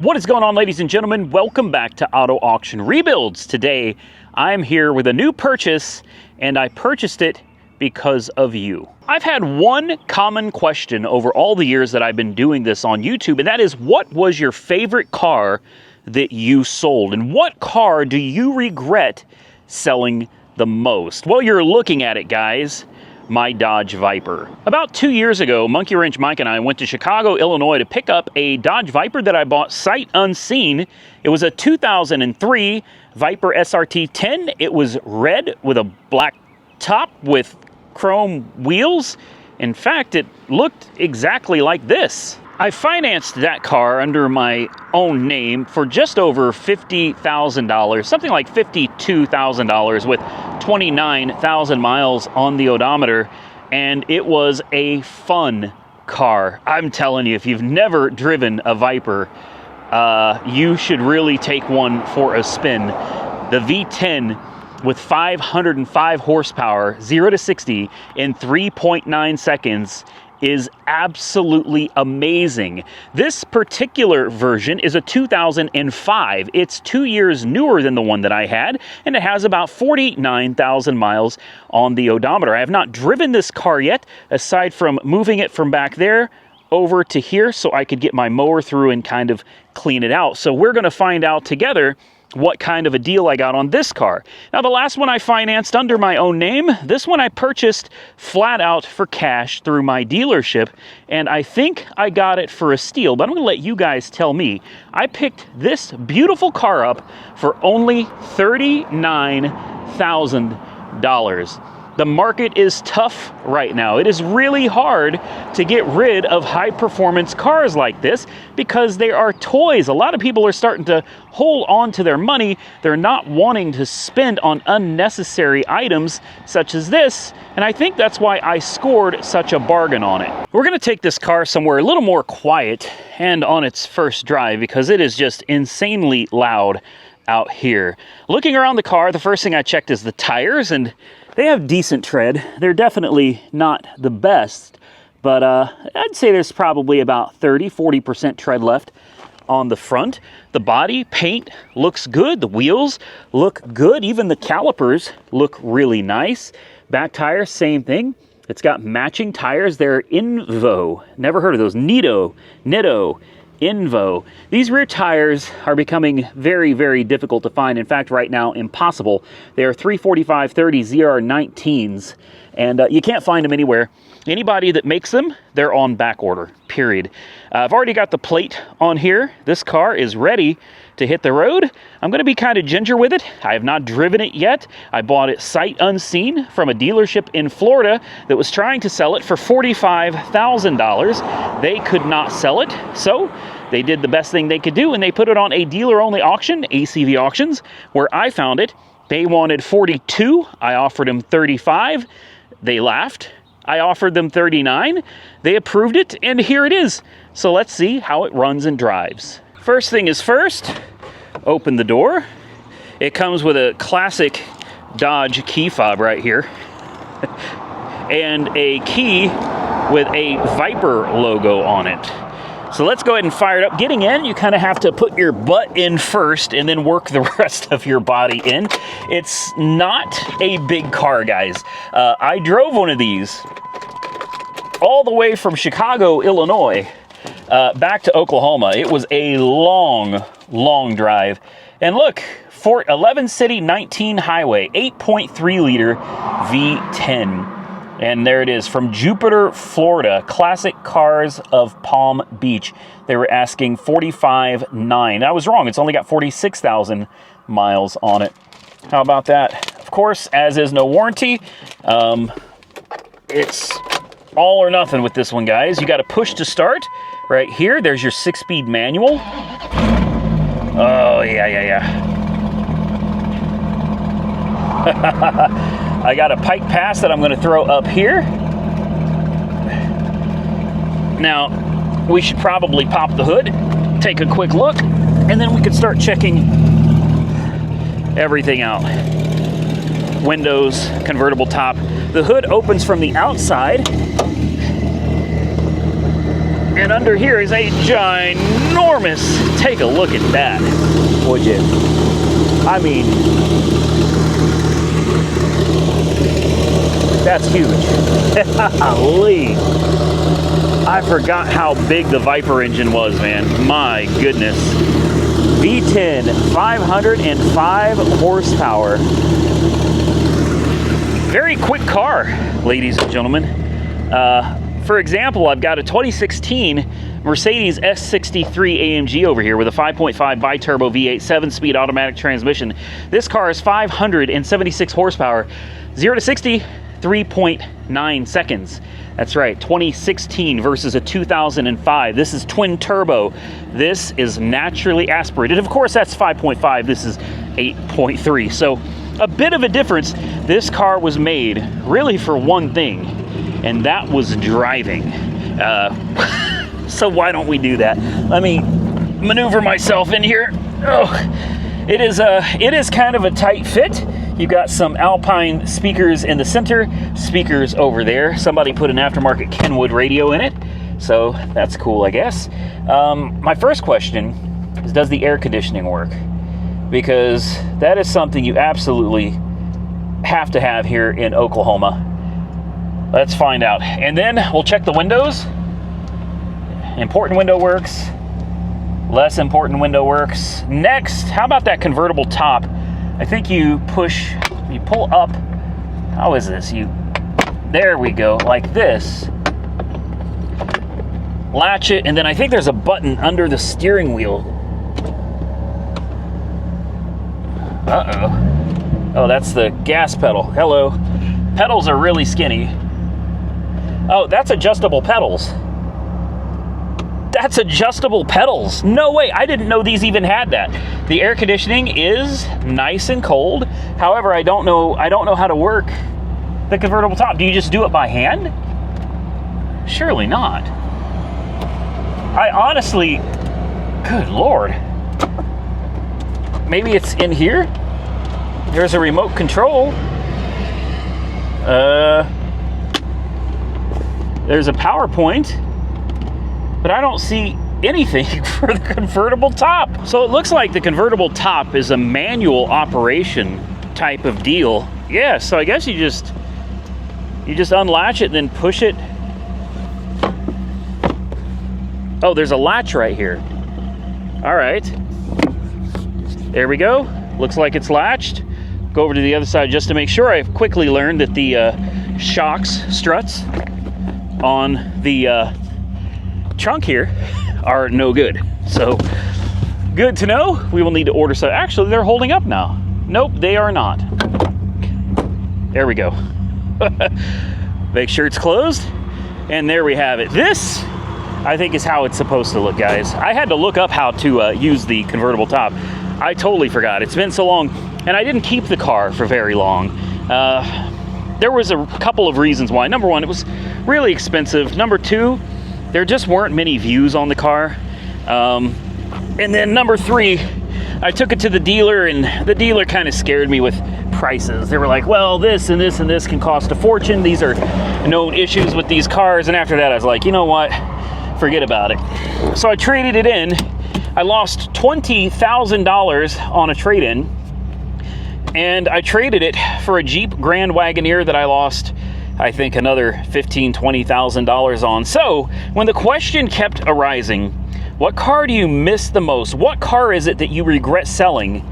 What is going on, ladies and gentlemen? Welcome back to Auto Auction Rebuilds. Today, I'm here with a new purchase, and I purchased it because of you. I've had one common question over all the years that I've been doing this on YouTube, and that is, what was your favorite car that you sold? And what car do you regret selling the most? Well, you're looking at it, guys. My Dodge Viper. About 2 years ago, Monkey Wrench Mike and I went to Chicago, Illinois to pick up a Dodge Viper that I bought sight unseen. It was a 2003 Viper SRT 10. It was red with a black top with chrome wheels. In fact, it looked exactly like this. I financed that car under my own name for just over $50,000, something like $52,000 with 29,000 miles on the odometer, and it was a fun car. I'm telling you, if you've never driven a Viper, you should really take one for a spin. The V10 with 505 horsepower, 0 to 60 in 3.9 seconds is absolutely amazing. This particular version is a 2005. It's 2 years newer than the one that I had, and it has about 49,000 miles on the odometer. I have not driven this car yet, aside from moving it from back there over to here so I could get my mower through and kind of clean it out. So we're going to find out together what kind of a deal I got on this car. Now, the last one I financed under my own name, this one I purchased flat out for cash through my dealership, and I think I got it for a steal, but I'm going to let you guys tell me. I picked this beautiful car up for only $39,000. The market is tough right now. It is really hard to get rid of high-performance cars like this because they are toys. A lot of people are starting to hold on to their money. They're not wanting to spend on unnecessary items such as this, and I think that's why I scored such a bargain on it. We're going to take this car somewhere a little more quiet and on its first drive because it is just insanely loud out here. Looking around the car, the first thing I checked is the tires, and they have decent tread. They're definitely not the best, but I'd say there's probably about 30-40% tread left on the front. The body paint looks good. The wheels look good. Even the calipers look really nice. Back tires, same thing. It's got matching tires. They're Invo. Never heard of those. Nitto. Invo. These rear tires are becoming very, very difficult to find. In fact, right now, impossible. They are 345/30 ZR19s, and you can't find them anywhere. Anybody that makes them, they're on back order, period. I've already got the plate on here. This car is ready to hit the road. I'm going to be kind of ginger with it. I have not driven it yet. I bought it sight unseen from a dealership in Florida that was trying to sell it for $45,000. They could not sell it, so they did the best thing they could do, and they put it on a dealer-only auction, ACV Auctions, where I found it. They wanted $42. I offered them $35. They laughed. I offered them $39. They approved it, and here it is. So let's see how it runs and drives. First thing is first, open the door. It comes with a classic Dodge key fob right here and a key with a Viper logo on it. So let's go ahead and fire it up. Getting in, you kind of have to put your butt in first and then work the rest of your body in. It's not a big car, guys. I drove one of these all the way from Chicago, Illinois, back to Oklahoma. It was a long, long drive. And look, 11 City 19 Highway, 8.3 liter V10. And there it is, from Jupiter, Florida, Classic Cars of Palm Beach. They were asking $45,900. I was wrong, it's only got 46,000 miles on it. How about that? Of course, as is no warranty, it's all or nothing with this one, guys. You got to push to start right here. There's your 6-speed manual. Oh, yeah. I got a pike pass that I'm going to throw up here. Now, we should probably pop the hood, take a quick look, and then we can start checking everything out. Windows, convertible top. The hood opens from the outside. And under here is a ginormous, take a look at that, would you? I mean, that's huge. Golly. I forgot how big the Viper engine was, man. My goodness. V10, 505 horsepower. Very quick car, ladies and gentlemen. For example, I've got a 2016 Mercedes S63 AMG over here with a 5.5 bi-turbo V8 7-speed automatic transmission. This car is 576 horsepower, 0 to 60, 3.9 seconds. That's right, 2016 versus a 2005. This is twin turbo. This is naturally aspirated. Of course, that's 5.5. This is 8.3. So a bit of a difference. This car was made really for one thing, and that was driving. So why don't we do that? Let me maneuver myself in here. Oh, it is kind of a tight fit. You've got some Alpine speakers in the center, speakers over there. Somebody put an aftermarket Kenwood radio in it, so that's cool, I guess. My first question is, does the air conditioning work? Because that is something you absolutely have to have here in Oklahoma. Let's find out. And then we'll check the windows. Important window works. Less important window works. Next, how about that convertible top? I think you pull up. How is this? There we go, like this. Latch it, and then I think there's a button under the steering wheel. Uh-oh. Oh, that's the gas pedal. Hello. Pedals are really skinny. Oh, that's adjustable pedals. That's adjustable pedals. No way, I didn't know these even had that. The air conditioning is nice and cold. However, I don't know how to work the convertible top. Do you just do it by hand? Surely not. I honestly, good Lord. Maybe it's in here? There's a remote control. There's a PowerPoint. But I don't see anything for the convertible top. So it looks like the convertible top is a manual operation type of deal. Yeah, so I guess you just unlatch it and then push it. Oh, there's a latch right here. All right. There we go. Looks like it's latched. Go over to the other side just to make sure. I've quickly learned that the struts on the trunk here are no good. So good to know. We will need to order some. Actually, they're holding up now. Nope, they are not. There we go. Make sure it's closed. And there we have it. This, I think, is how it's supposed to look, guys. I had to look up how to use the convertible top. I totally forgot. It's been so long, and I didn't keep the car for very long. There was a couple of reasons why. Number one, it was really expensive. Number two, there just weren't many views on the car. And then number three, I took it to the dealer, and the dealer kind of scared me with prices. They were like, well, this and this and this can cost a fortune. These are known issues with these cars. And after that, I was like, you know what? Forget about it. So I traded it in. I lost $20,000 on a trade-in. And I traded it for a Jeep Grand Wagoneer that I lost, I think, another $15,000, $20,000 on. So when the question kept arising, what car do you miss the most? What car is it that you regret selling?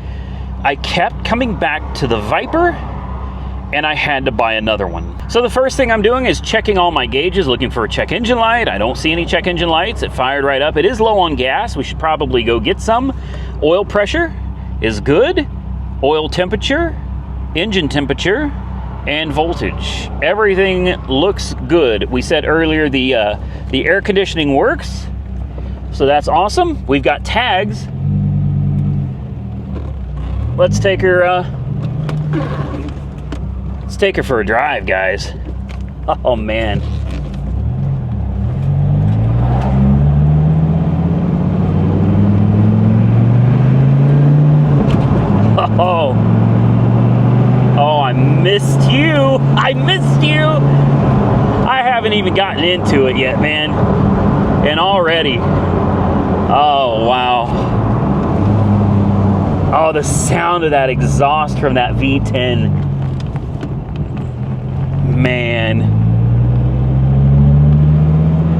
I kept coming back to the Viper, and I had to buy another one. So the first thing I'm doing is checking all my gauges, looking for a check engine light. I don't see any check engine lights. It fired right up. It is low on gas. We should probably go get some. Oil pressure is good. Oil temperature, engine temperature, and voltage. Everything looks good. We said earlier the air conditioning works, so that's awesome. We've got tags. Let's take her for a drive, guys. Oh man. Oh, I missed you. I missed you. I haven't even gotten into it yet, man. And already, oh wow. Oh, the sound of that exhaust from that V10. Man.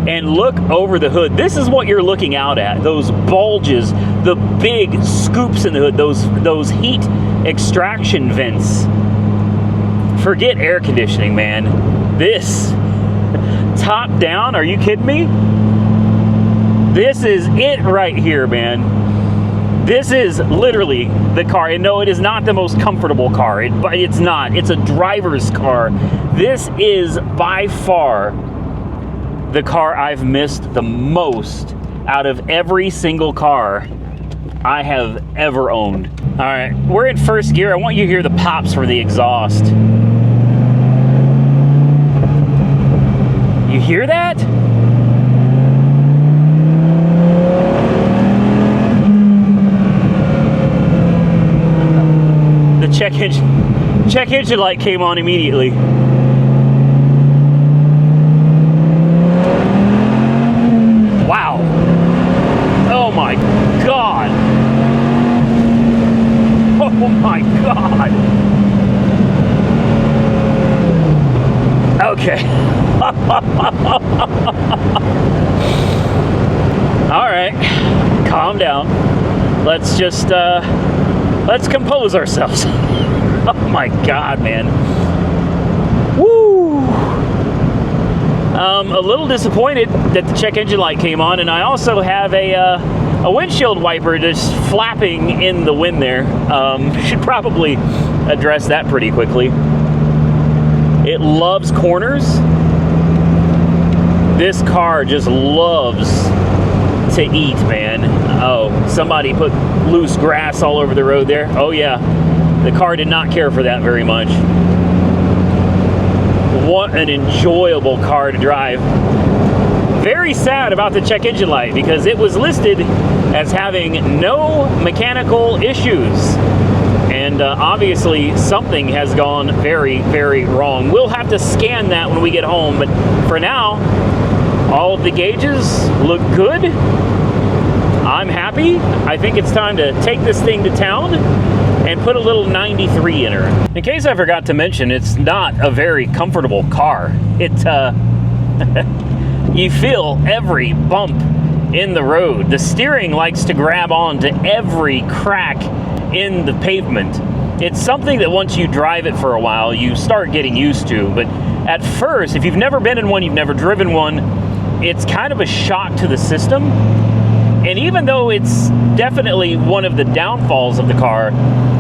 And look over the hood. This is what you're looking out at. Those bulges, the big scoops in the hood, those heat extraction vents. Forget air conditioning, man. This, top down, are you kidding me? This is it right here, man. This is literally the car. And no, it is not the most comfortable car. But it's not. It's a driver's car. This is by far the car I've missed the most out of every single car I have ever owned. All right, we're in first gear. I want you to hear the pops for the exhaust. You hear that? The check engine light came on immediately. Wow. Oh my God. Oh my God. Okay. All right. Calm down. Let's just, let's compose ourselves. Oh my God, man. Woo. A little disappointed that the check engine light came on, and I also have a windshield wiper just flapping in the wind there. Should probably address that pretty quickly. It loves corners. This car just loves to eat, man. Oh, somebody put loose grass all over the road there. Oh yeah, the car did not care for that very much. What an enjoyable car to drive. Very sad about the check engine light because it was listed as having no mechanical issues. And obviously something has gone very, very wrong. We'll have to scan that when we get home, but for now, all of the gauges look good. I'm happy. I think it's time to take this thing to town and put a little 93 in her. In case I forgot to mention, it's not a very comfortable car. You feel every bump in the road. The steering likes to grab onto every crack in the pavement. It's something that once you drive it for a while, you start getting used to. But at first, if you've never been in one, you've never driven one, it's kind of a shock to the system. And even though it's definitely one of the downfalls of the car,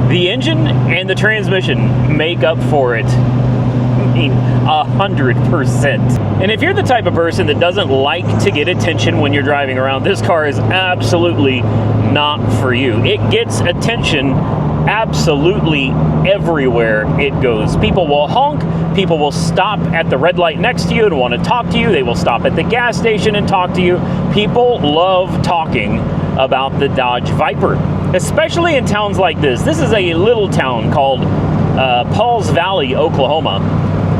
the engine and the transmission make up for it. I mean, 100%. And if you're the type of person that doesn't like to get attention when you're driving around, this car is absolutely not for you. It gets attention absolutely everywhere it goes. People will honk, people will stop at the red light next to you and want to talk to you, they will stop at the gas station and talk to you. People love talking about the Dodge Viper, especially in towns like this. This is a little town called Pauls Valley, Oklahoma,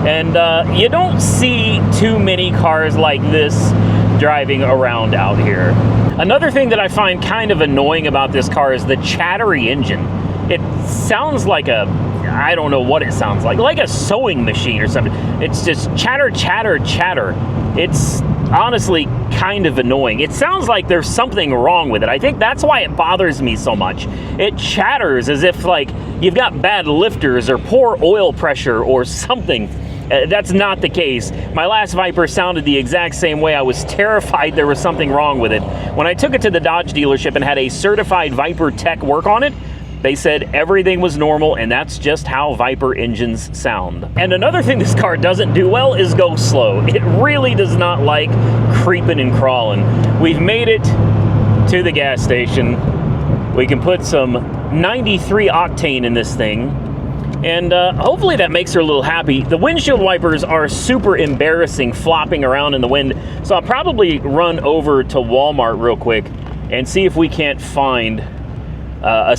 and you don't see too many cars like this driving around out here. Another thing that I find kind of annoying about this car is the chattery engine. It sounds like I don't know what it sounds like a sewing machine or something. It's just chatter, chatter, chatter. It's honestly kind of annoying. It sounds like there's something wrong with it. I think that's why it bothers me so much. It chatters as if like you've got bad lifters or poor oil pressure or something. That's not the case. My last Viper sounded the exact same way. I was terrified there was something wrong with it. When I took it to the Dodge dealership and had a certified Viper tech work on it, they said everything was normal, and that's just how Viper engines sound. And another thing this car doesn't do well is go slow. It really does not like creeping and crawling. We've made it to the gas station. We can put some 93 octane in this thing, and hopefully that makes her a little happy. The windshield wipers are super embarrassing flopping around in the wind, so I'll probably run over to Walmart real quick and see if we can't find a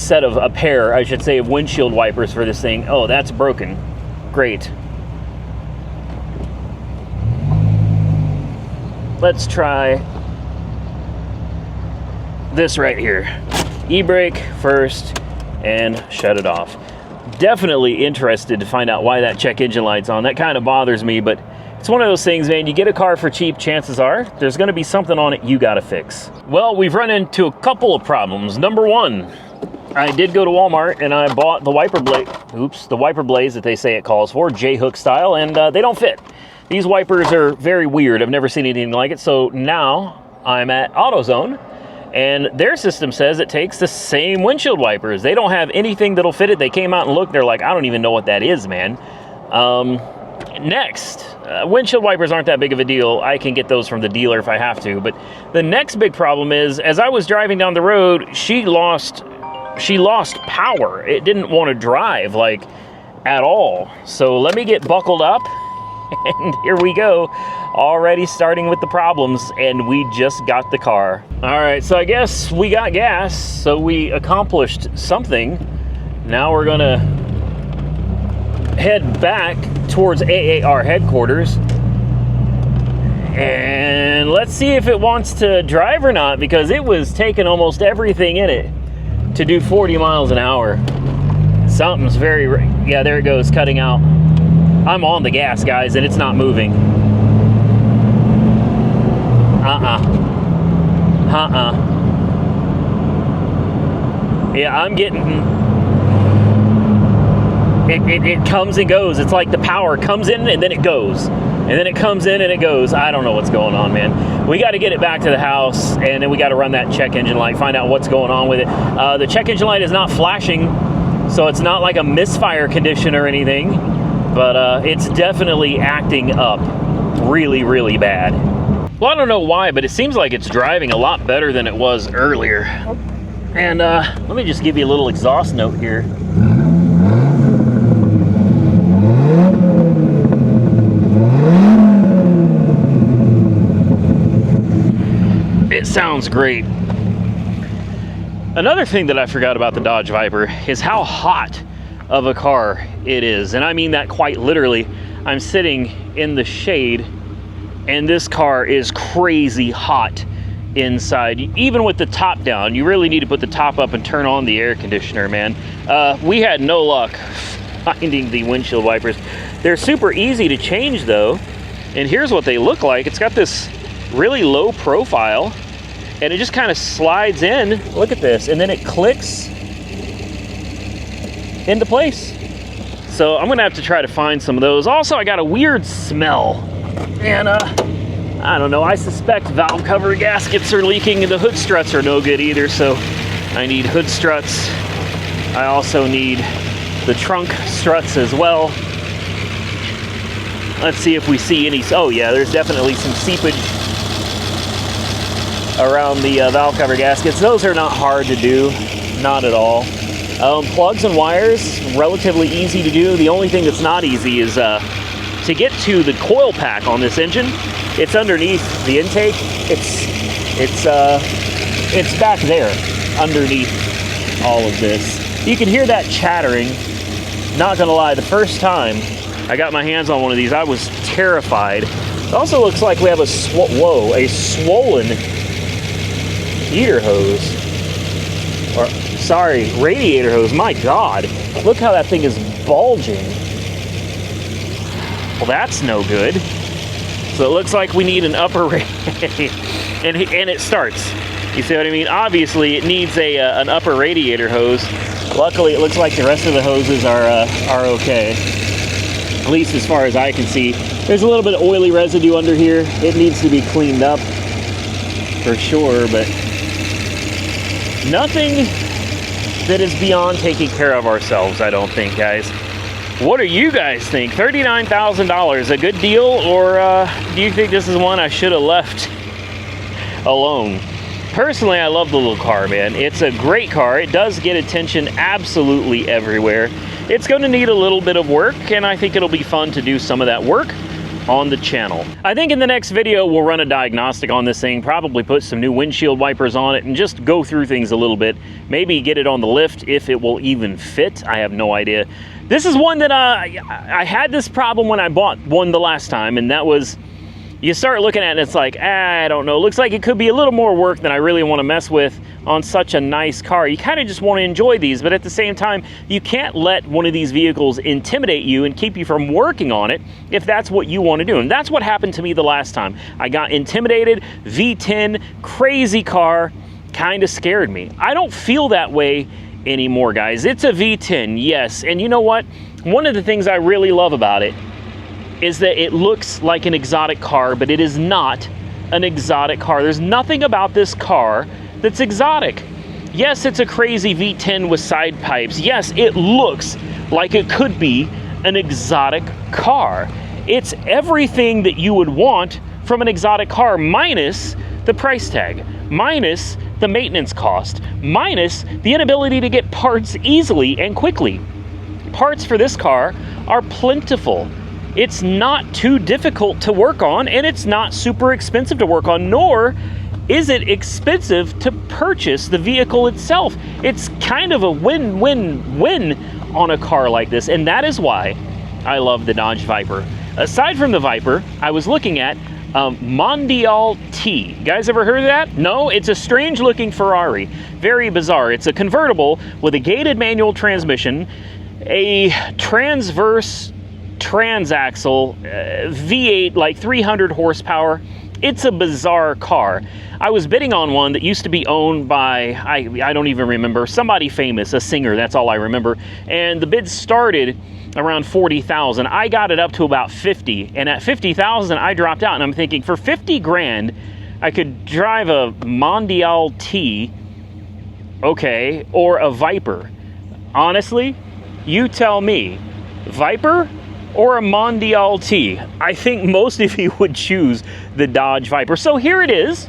pair of windshield wipers for this thing. Oh, that's broken. Great. Let's try this right here. E-brake first and shut it off. Definitely interested to find out why that check engine light's on. That kind of bothers me, but it's one of those things, man. You get a car for cheap, chances are there's going to be something on it you got to fix. Well, we've run into a couple of problems. Number one, I did go to Walmart and I bought the wiper blade, the wiper blades that they say it calls for, J-hook style, and they don't fit. These wipers are very weird. I've never seen anything like it. So now I'm at AutoZone, and their system says it takes the same windshield wipers. They don't have anything that'll fit it. They came out and looked. They're like, I don't even know what that is, man. Next, windshield wipers aren't that big of a deal. I can get those from the dealer if I have to. But the next big problem is, as I was driving down the road, she lost power. It didn't want to drive, like, at all. So let me get buckled up. And here we go, already starting with the problems, and we just got the car. All right, so I guess we got gas, so we accomplished something. Now we're gonna head back towards AAR headquarters, and let's see if it wants to drive or not, because it was taking almost everything in it to do 40 miles an hour. Something's yeah, there it goes, cutting out. I'm on the gas, guys, and it's not moving. Yeah, I'm getting... It comes and goes. It's like the power comes in and then it goes. And then it comes in and it goes. I don't know what's going on, man. We got to get it back to the house, and then we got to run that check engine light, find out what's going on with it. The check engine light is not flashing, so it's not like a misfire condition or anything. But it's definitely acting up really, really bad. Well, I don't know why, but it seems like it's driving a lot better than it was earlier. And let me just give you a little exhaust note here. It sounds great. Another thing that I forgot about the Dodge Viper is how hot of a car it is, and I mean that quite literally. I'm sitting in the shade and this car is crazy hot inside. Even with the top down, you really need to put the top up and turn on the air conditioner, man. We had no luck finding the windshield wipers. They're super easy to change though, and here's what they look like. It's got this really low profile and it just kind of slides in. Look at this, and then it clicks into place. So I'm gonna have to try to find some of those. Also, I got a weird smell, and I don't know, I suspect valve cover gaskets are leaking, and the hood struts are no good either, so I need hood struts. I also need the trunk struts as well. Let's see if we see any. Oh yeah, there's definitely some seepage around the valve cover gaskets. Those are not hard to do, not at all. Plugs and wires, relatively easy to do. The only thing that's not easy is to get to the coil pack on this engine. It's underneath the intake. It's back there underneath all of this. You can hear that chattering. Not gonna lie, the first time I got my hands on one of these, I was terrified. It also looks like we have a swollen heater hose. Or, sorry, radiator hose. My God, look how that thing is bulging. Well, that's no good. So it looks like we need an upper and it starts. You see what I mean? Obviously, it needs an upper radiator hose. Luckily, it looks like the rest of the hoses are okay. At least as far as I can see. There's a little bit of oily residue under here. It needs to be cleaned up for sure, but nothing that is beyond taking care of ourselves, I don't think, guys. What do you guys think? $39,000, a good deal, or do you think this is one I should have left alone? Personally, I love the little car, man. It's a great car. It does get attention absolutely everywhere. It's going to need a little bit of work, and I think it'll be fun to do some of that work on the channel. I think in the next video we'll run a diagnostic on this thing, probably put some new windshield wipers on it and just go through things a little bit. Maybe get it on the lift if it will even fit. I have no idea. This is one that I had this problem when I bought one the last time, and that was, you start looking at it and it's like, I don't know, looks like it could be a little more work than I really want to mess with. on such a nice car. You kind of just want to enjoy these, but at the same time, you can't let one of these vehicles intimidate you and keep you from working on it if that's what you want to do. And that's what happened to me the last time. I got intimidated. V10, crazy car, kind of scared me. I don't feel that way anymore, guys. It's a V10, yes. And you know what? One of the things I really love about it is that it looks like an exotic car, but it is not an exotic car. There's nothing about this car that's exotic. Yes, it's a crazy V10 with side pipes. Yes, it looks like it could be an exotic car. It's everything that you would want from an exotic car, minus the price tag, minus the maintenance cost, minus the inability to get parts easily and quickly. Parts for this car are plentiful. It's not too difficult to work on, and it's not super expensive to work on, nor is it expensive to purchase the vehicle itself. It's kind of a win-win-win on a car like this, and that is why I love the Dodge Viper. Aside from the Viper, I was looking at Mondial T. You guys ever heard of that? No? It's a strange looking Ferrari. Very bizarre. It's a convertible with a gated manual transmission, a transverse transaxle, V8, like 300 horsepower. It's a bizarre car. I was bidding on one that used to be owned by, I don't even remember, somebody famous, a singer, that's all I remember. And the bid started around 40,000. I got it up to about 50, and at 50,000 I dropped out, and I'm thinking for 50 grand I could drive a Mondial T, okay, or a Viper. Honestly, you tell me, Viper or a Mondial T? I think most of you would choose the Dodge Viper. So here it is,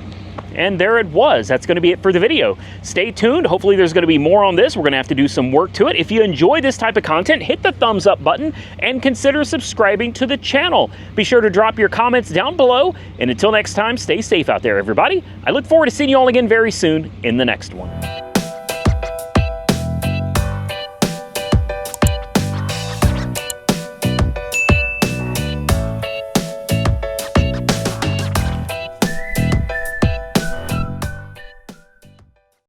and there it was. That's gonna be it for the video. Stay tuned. Hopefully there's gonna be more on this. We're gonna have to do some work to it. If you enjoy this type of content, hit the thumbs up button and consider subscribing to the channel. Be sure to drop your comments down below. And until next time, stay safe out there, everybody. I look forward to seeing you all again very soon in the next one.